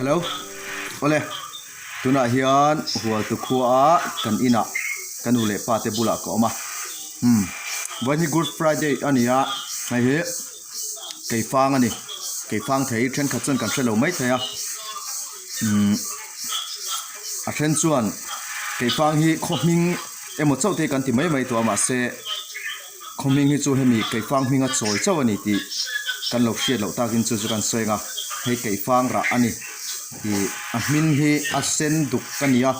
Hello, ole. Tuna hian hual tu khua kan ina kan ule pate bula ko ma.วันนี้ Good Friday อันนี้อะไอ้เหี้ยไก่ฟางอันนี้ไก่ฟางไทยเช่นขัดส่วนกันเฉลาไม่ใช่อะเช่นส่วนไก่ฟางฮีคอมิงหมดเจ้าเทกันที่ไม่ตัวมาเสคอมิงฮีจูเฮมีไก่ฟางมิงอ่ะสวยเจ้าวันนี้ที่กันหลอกเชียร์หลอกตากินจูกันสวยงาให้ไก่ฟางระอันนี้ที่มินฮีอัเซนดุกันนี้อะ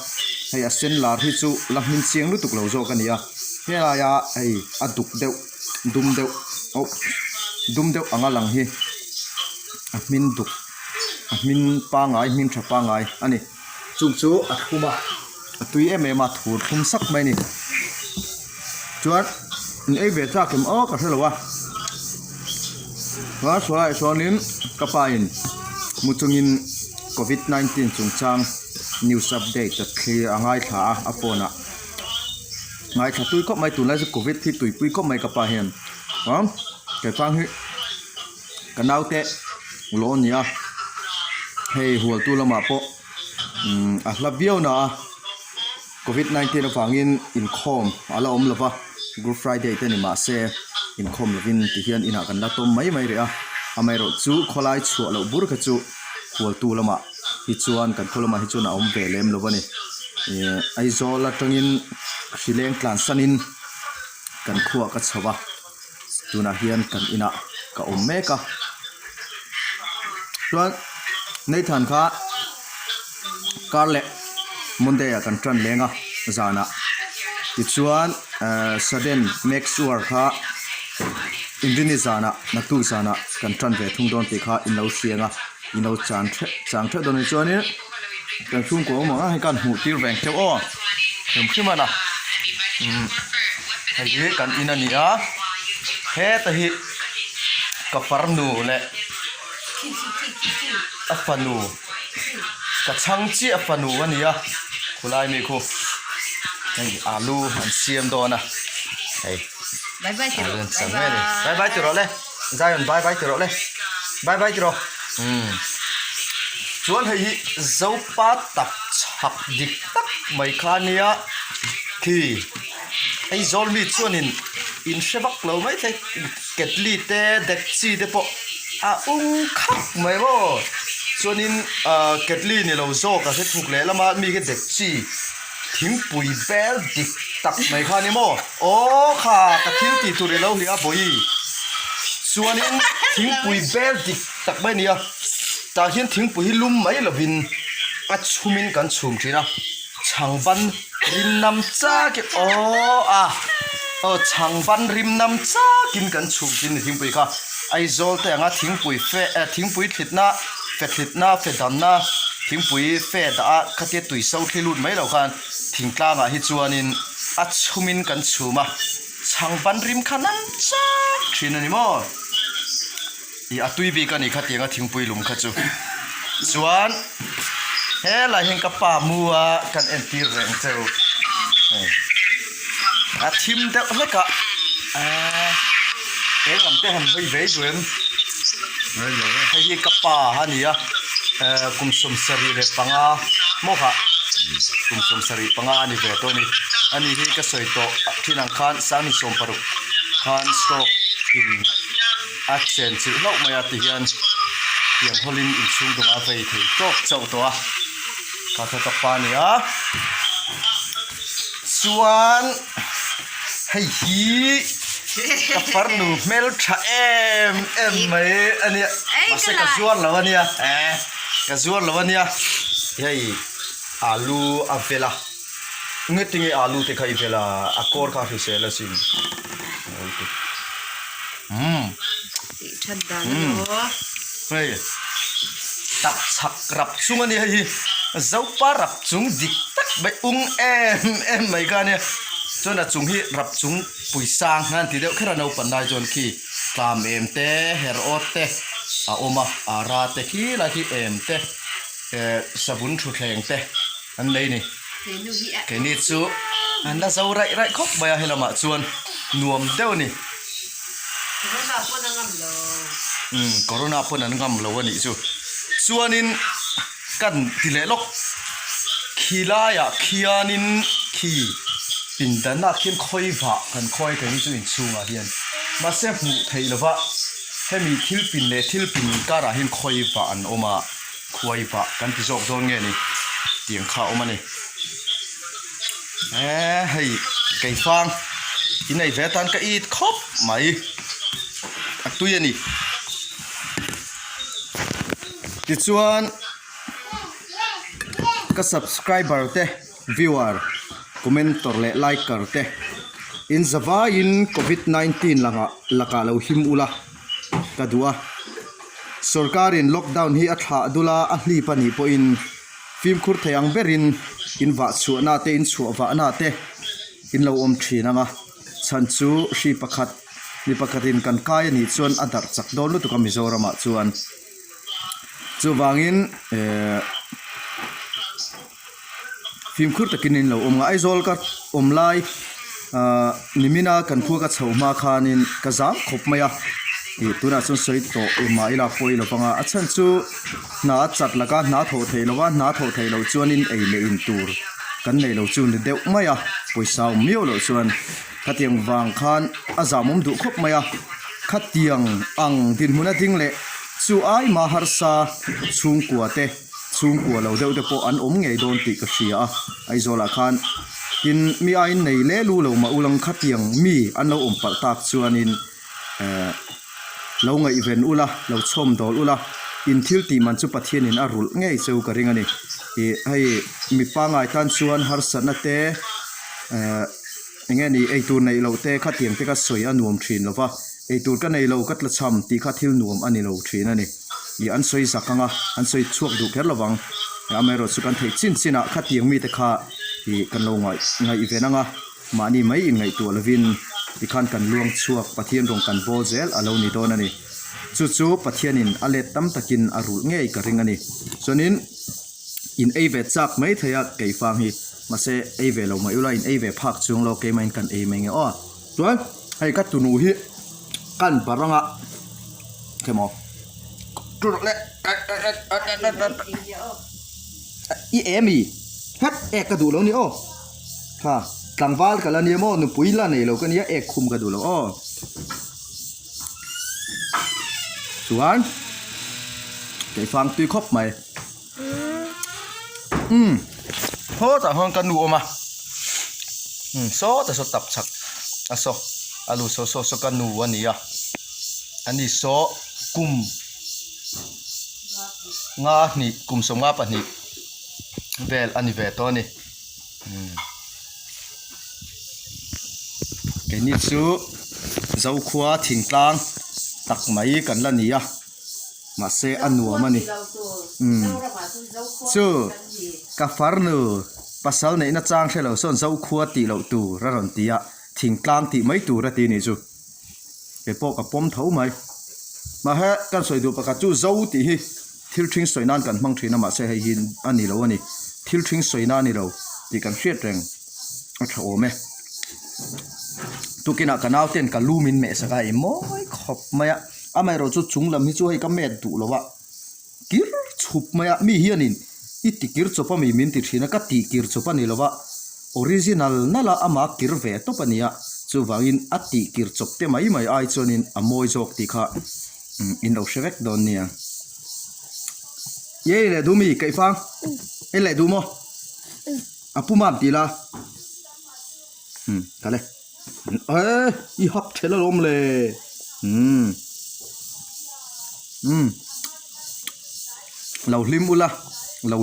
ให้อัเซนลาที่จูลักมินเสียงรู้ตุกเหล่าโจกันนี้อะเฮียอะไรอะไอ้อดุกเดวดุมเดวโอ้ดุมเดวอ่างหลังฮีมินดุกมินปางไงมินฉับปางไงอันนี้จุกจูอัดคุมาตุยมาถูดคุมสักไหมนี่จวดไอ้เบจ้าเข็มอ้อก็ใช่หรอวะว่าส่วนนี้กระปายมุจงินโควิด-19 จุงจังนิวส์อัปเดตจะเคลียร์ง่ายขาอปนะง่ายขาตุยก็ไม่ตุนแล้วจะโควิดที่ตุยปุยก็ไม่กระปายเห็นแกฟังฮิกันเอาเตะโลนี่อ่ะให้หัวตัวละมาปะลับเบี้ยวนะโควิด-19 ฟังอินคอมอะไรละปะ Good Friday เตนี่มาเซอินคอมละวินที่เฮียนอินากันละต้มไม่เรียอเมริกจูขลายชัวเราบุรุษจูหัวตัวละมาฮิจวนกันคนละมาฮิจวนเอาเบลเลมละวะนี่ไอโซละตรงนี้สิเลงกลานสันินกันขัวกัดชาวะตัวน่าเฮียนกันอินากับอมเมกะส่วนในฐานข้าการเละมุนเดียกันจันเลงะจานะฮิจวนsudden make sure ข้าอินดินิจานะนักตุจานะกันจันเวทุ่งโดนตีข้าอินเอาเสียงะอินเอาจางเทโดนในจวนนี้กันชุ่มกว่าหมอให้กันหูตีแรงเจ้าอ้อเห็นขึ้นมาละให้ยืดกันอินอันนี้อ่ะเฮ้แต่ฮิกับฟาร์นูแหละอัฟฟานูกับช่างจีอัฟฟานูวันนี้อ่ะคุณไล่มีคุณนี่อาลูหันเสียมโดนนะเฮ้ยบายบายจิโร่บายบายจิโร่เลยใจมันบายบายจิโร่เลยบายบายจิโร่ชวนให้เจ้าป้าตักฉักดิกตักไม่ขานี้อ่ะคือไอ้โจลมีชวนอินเชบักเราไม่ใช่เกตลีเตเด็กซีเดปะคักไม่บ่ชวนเกตลีนี่เราโจก็จะถูกแล้วมามีแค่เด็กซีทิ้งปุ๋ยเบลดิกตักไม่ขานี้มั้งโอ้ค่ะตะคิวตีตัวเดียวเรียบร้อยส่วนนี้ทิ้งปุ๋ยเบลดิกตักไม่เนี่ยตาเห็นทิ้งปุ๋ยลุ่มไม่ละวินอัดชุมินกันชุมทีนะช่างบันริมน้ำจ้ากินช่างบันริมน้ำจ้ากินกันชุมทีนี่ทิ้งปุ๋ยค่ะไอโซลแต่งะทิ้งปุ๋ยทิ้งปุ๋ยถิดนะเฟดำนะทิ้งปุ๋ยเฟดขัดเตะตุยเสาที่ลุดไม่หรอกกันทิ้งกลางฮิจวนินอัดชุมินกันชุมาช่างบันริมขนาดจ้าทีนี่มั้งอีอัตุยบีกันอีขัดยังทิ้งปุ๋ยลุมขัดจูส่วนเฮ้ล่ะเห็นกับป่ามัวกันเอ็นตีแรงเจ้าทีมเด็กเล็กอะลำเต้หันไปเวจวนให้เห็นกับป่าฮันนี่อะกุมสมสรีเรปังอาโมหะกุมสมสรีปังอาอันนี้เวตัวนี้อันนี้ที่ก็สวยโตที่นังคันสามีสมปรุคันสโตกินอัดเซนสิโลกมายาติยันยังฮอลินอินซุงตรงอาเวทีโตเจ้าตัวข้าทศปานี่อะส่วนให้ฮีกับฟาร์นูเมลชาไหมอันนี้มาเสกกระชวนแล้ววันนี้กระชวนแล้ววันนี้เฮ้ยอาลูอัฟเฟล่าเงี้ยติงอาลูเทคายเฟล่าอากอร์คาฟิเซลสิฉันดังเนาะเฮ้ยตักฉักรับซุงอันนี้เฮ้ยเจ้าป้ารับซุงดิกตักไปไหมกันเนี่ยจนจุงฮีรับจุงปุยสางนั่นทีเดียวแค่เราปันได้จนขี้ตามเตเฮรโอเตโอมาอาราเตขี้ละขี้เตสบุนชุดแรงเตอันไหนนี่แค่นี้จูอันนั้นเราไรครบไปให้เรามาชวนนวมเดียวนี่โคโรนาปนังงำเราวันนี้จูชวนนิน กันติเลลกขี้ลายขี้อานินขี้ปินดันนักเขียนคอยฝากันคอยกันนี่จุอินซูงเฮียนมาเสพหมูไทยละวะให้มีทิลปินเล่ทิลปินการะเห็นคอยฝาอันออกมาคอยฝากันที่จบโดนไงนี่เตียงข้าวมานี่ให้ไก่ฟางกินไอ้เวตันก็อีดครบไหมอักตุยนี่ติดส่วนก็ subscriber เต้ viewer commenter และ liker เต้ in zava in covid-19 laka lo him ula kadua sarkarin lockdown hi atha dula ahli pani po in film khur thayang berin in wa chu na te in chu wa na te in lo om thina nga chanchu hri pakhat ni pakhatin kan kai ni chuan adar chak don lu tu ka mizoram a chuan chu wangin film khur takin in lo om nga aizol ka om lai nimina kan khu ka chhoma khanin ka zam khop maya i tuna chun soi to ema ila foi lo panga achan chu na chat laka na tho thei lo wa na tho thei lo chuan in ei le in tur kan nei lo chun deuh maya poisa mio lo chuan khatiang wang khan azamum du khop maya khatiang ang din huna ding le chu ai ma harsa chung kuate chung kwa lo deuh te po an om ngei don ti ka hria aizola khan in mi ai nei le lu lo ma ulang khatiang mi an lo om pal tak chuan in lo ngai event ula lo chom dol ula in thil ti man chu pathian in arul ngei cheu ka ring ani e ai mi pa ngai tan chuan har sana te nge ni ei tur nei lo te khatiang te ka soi anuam thin lova ei tur ka nei lo kat la cham ti kha thil nuam ani lo thin ani i an soi zakanga an soi chuak du kher lawang amero chu kan thei chin china khatiang mi te kha i kan lo ngai event anga mani mai in ngai tu lovin ti khan kan luang chuak pathian rong kan bo zel alo ni don ani chu chu pathianin alet tam takin arul ngei ka ring ani chonin in ave chak mai thaya kei fang hi mase ave lo mai ula in ave phak chung lo ke main kan e mai nge o chuan hai ka tunu hi kan baranga kemo tur le i emi het ek ka du lo ni o ha tangwal kala ni mo nu puila nei lo kan ya ek khum ka du lo o chuan cái phang tuy khóc mày hốt à hơn căn nụ mà số ta số tập chặt à số alu số căn nụ anh nhỉ anh đi số kum nga nị kum số nga pa nị vel anh về to nị cái nị chú dâu khua thìn tang tắc mấy cần là nị à mà xe ăn nua mà nị chú cà phar nụ pasal này nó trang sẽ lâu son dâu khua tì lậu tù ra rồi tì à thìn tang tì mấy tù ra tì nị chú cái bộ cả bom thấu mày mà hết căn soi đủ cả chú dâu tì hi thiếu thinh soi nan cần mang thìn mà xe hay hin anh nị lâu anh nị thiếu thinh soi nan nị lâu thì cần xét rằng ở chỗ mẹ tu kina kanal ten ka lumin me saka e moi khop maya amai ro chu chung lam hi chu hei ka met du lowa kir chup maya mi hianin iti kir chopa mi min ti thina ka ti kir chopa ni lowa original nala ama kir ve to pania chu wangin ati kir chop te mai mai ai chonin amoi jok ti kha in lo shevek don nia ye le du mi kai fang e le du mo apumam ti la ka le i hấp thế là ôm lề lâu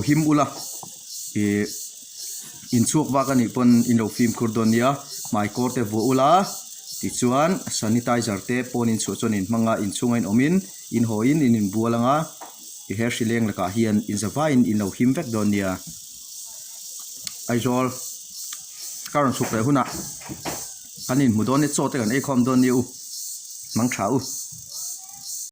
him ula in chuộc va cái này pon in lâu phim Kurdonia mai cor te vu ula ti chuan sanitizer te pon in chu chon in manga in chungain omin in hoin in bualanga i her sileng la ka hian in zava in lâu him vek donia aizol karon chuk re huna kanin mudon ni chote kan e khom don niu mang thau